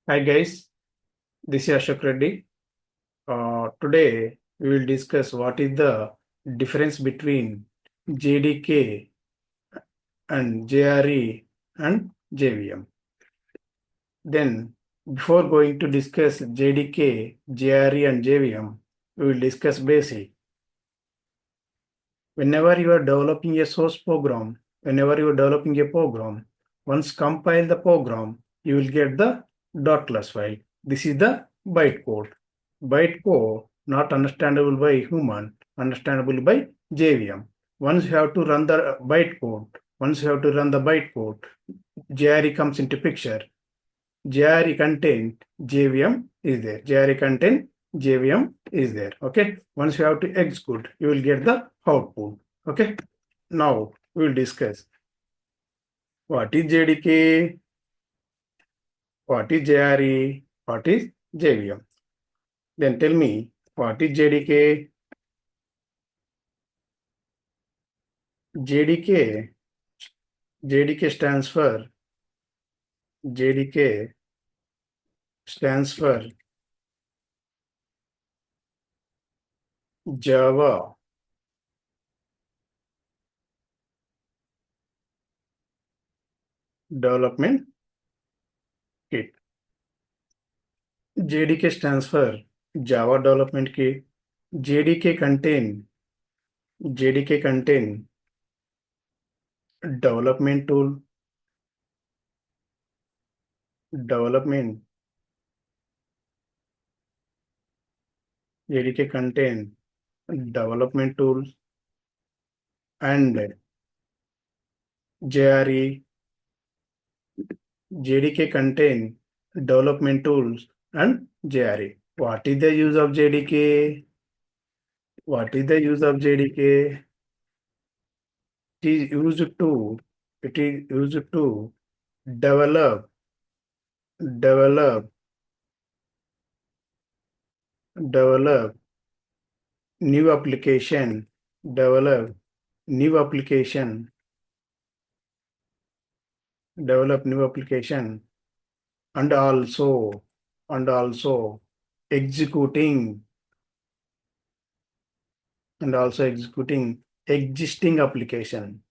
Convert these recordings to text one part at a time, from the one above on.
Hi guys, this is Ashok Reddy. Today we will discuss what is the difference between JDK and JRE and JVM. Then, before going to discuss JDK, JRE and JVM, we will discuss basic. Whenever you are developing a source program, once compile the program, you will get the .class file. This is the bytecode. Bytecode not understandable by human, understandable by JVM. Once you have to run the bytecode, JRE comes into picture. JRE content JVM is there. JRE content JVM is there. Okay. Once you have to execute, you will get the output. Okay. Now we will discuss what is JDK, what is JRE, what is JVM. Then tell me what is JDK. JDK stands for Java Development Kit. JDK stands for Java Development Kit. JDK contain development tool, development. JDK contain development tools and JRE. JDK contain development tools and JRE. What is the use of JDK? It is used to develop develop new application, develop new application and also executing existing application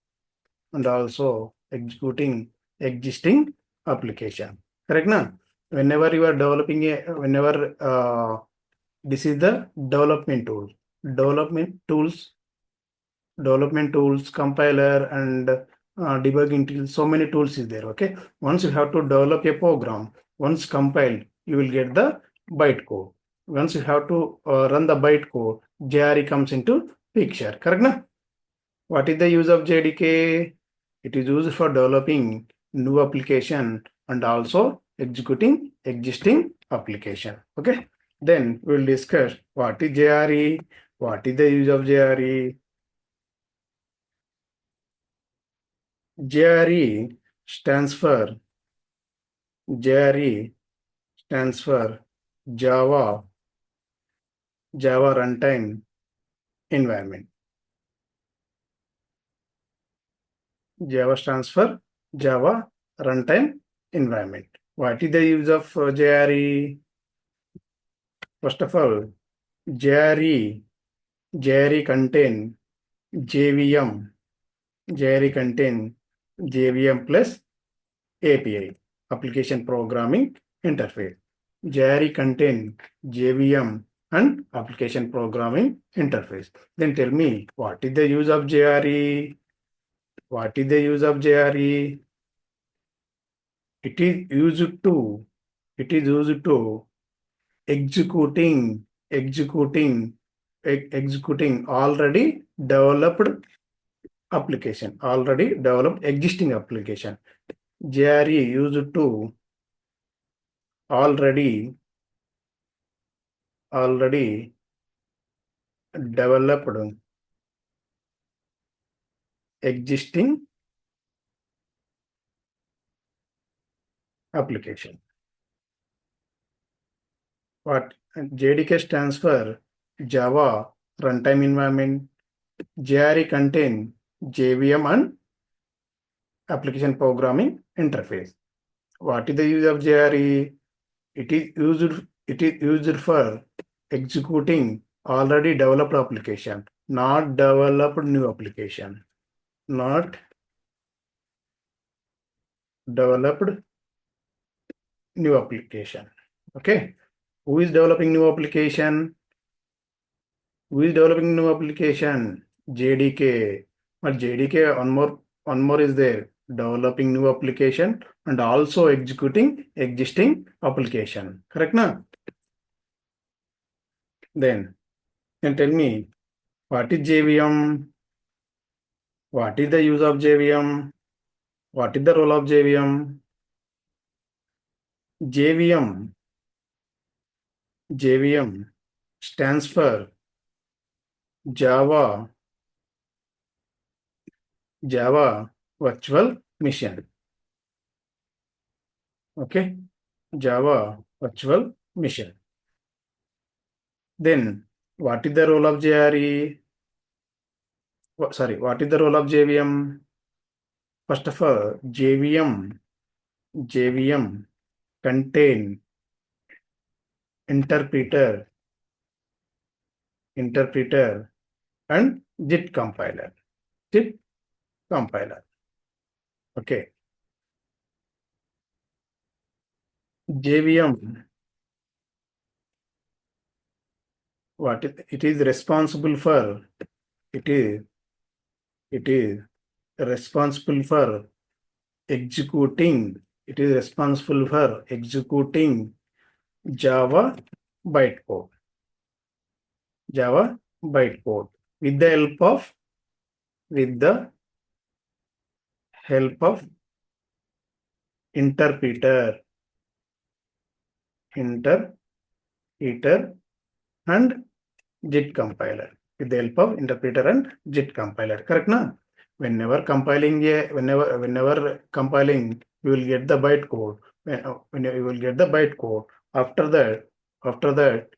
correct na? Whenever you are developing this is the development tools, compiler and debugging tools. So many tools is there. Okay. Once you have to develop a program, once compiled, you will get the bytecode. Once you have to run the bytecode, JRE comes into picture. Correct na? What is the use of JDK? It is used for developing new application and also executing existing application. Okay. Then we will discuss what is JRE, what is the use of JRE. JRE stands for Java Runtime Environment. Java stands for Java Runtime Environment. What is the use of JRE? First of all, JRE contain JVM. JRE contain JVM plus API, Application Programming Interface. JRE contain JVM and Application Programming Interface. Then tell me, what is the use of JRE? It is used to executing already developed existing application. JRE used to already developed existing application. What JDK stands for Java Runtime Environment. JRE contain JVM and Application Programming Interface. What is the use of JRE? It is used for executing already developed application, not developed new application, not developed new application. Okay. Who is developing new application? Who is developing new application? JDK. But JDK, one more is there. Developing new application and also executing existing application. Correct na? Then tell me, what is JVM? What is the use of JVM? What is the role of JVM? JVM stands for Java Virtual Machine. Okay, Java Virtual Machine. Then, what is the role of JRE? What is the role of JVM? First of all, JVM contain interpreter and JIT compiler. Okay. JVM, it is responsible for, it is responsible for executing, Java bytecode. With the help of interpreter and JIT compiler. With the help of interpreter and JIT compiler. Correct na? Whenever compiling, you will get the bytecode. When you will get the bytecode, after that,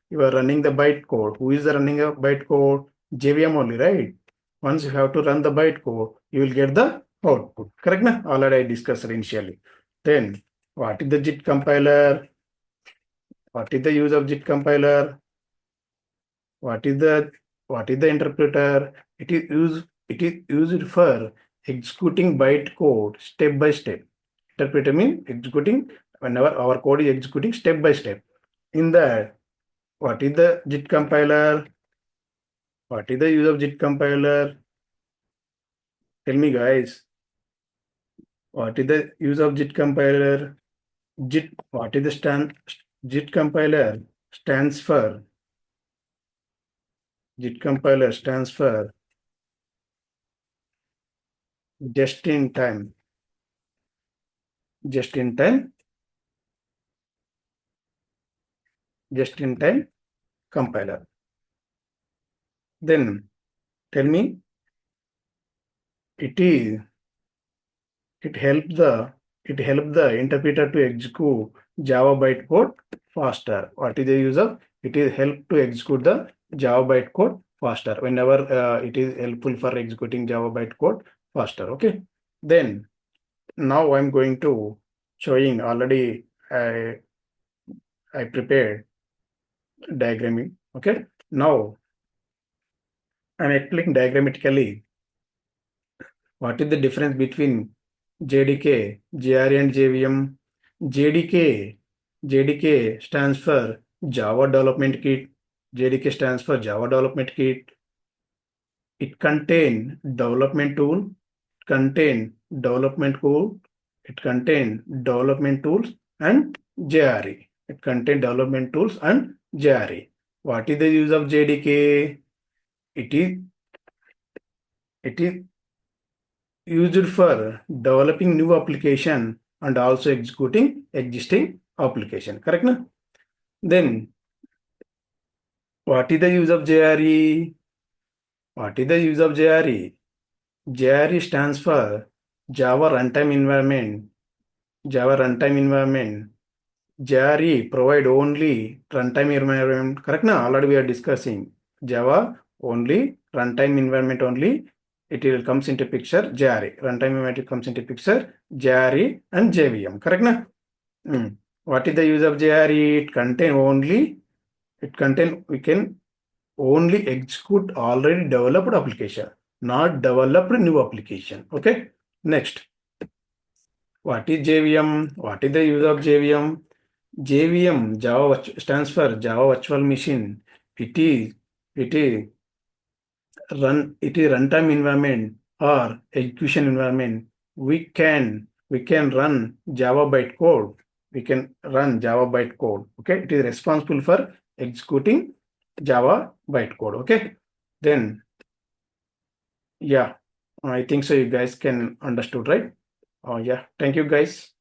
you are running the bytecode. Who is running a bytecode? JVM only, right? Once you have to run the bytecode, you will get the output. Correct na? Already I discussed initially. Then, what is the JIT compiler? What is the use of JIT compiler? What is the interpreter? It is used for executing bytecode step by step. Interpreter means executing whenever our code is executing step by step. In that, what is the JIT compiler? What is the use of JIT compiler? Tell me, guys. What is the use of JIT compiler? What is the JIT compiler stands for? JIT compiler stands for just in time compiler. Then tell me, it helps the interpreter to execute Java bytecode faster. What is the use of? It is help to execute the Java bytecode faster. Whenever it is helpful for executing Java bytecode faster. Okay. Then now I'm going to showing already I prepared diagramming. Okay. Now I'm explaining diagrammatically what is the difference between JDK, JRE and JVM. JDK stands for Java Development Kit. JDK stands for Java Development Kit. It contain development tool, development tools and JRE. It contain development tools and JRE. What is the use of JDK? It is used for developing new application and also executing existing application. Correct na? Then what is the use of JRE? JRE stands for Java Runtime Environment. JRE provide only runtime environment. Correct na? Already we are discussing Java only runtime environment only. It will comes into picture JRE. Runtime environment comes into picture JRE and JVM. Correct na? What is the use of JRE? We can only execute already developed application, not developed new application. Okay. Next, what is JVM? What is the use of JVM? JVM, stands for Java Virtual Machine. It is it is runtime environment or execution environment. We can run Java bytecode. We can run Java bytecode. Okay, it is responsible for executing Java bytecode. Okay, then yeah, I think so. You guys can understood, right? Oh yeah, thank you guys.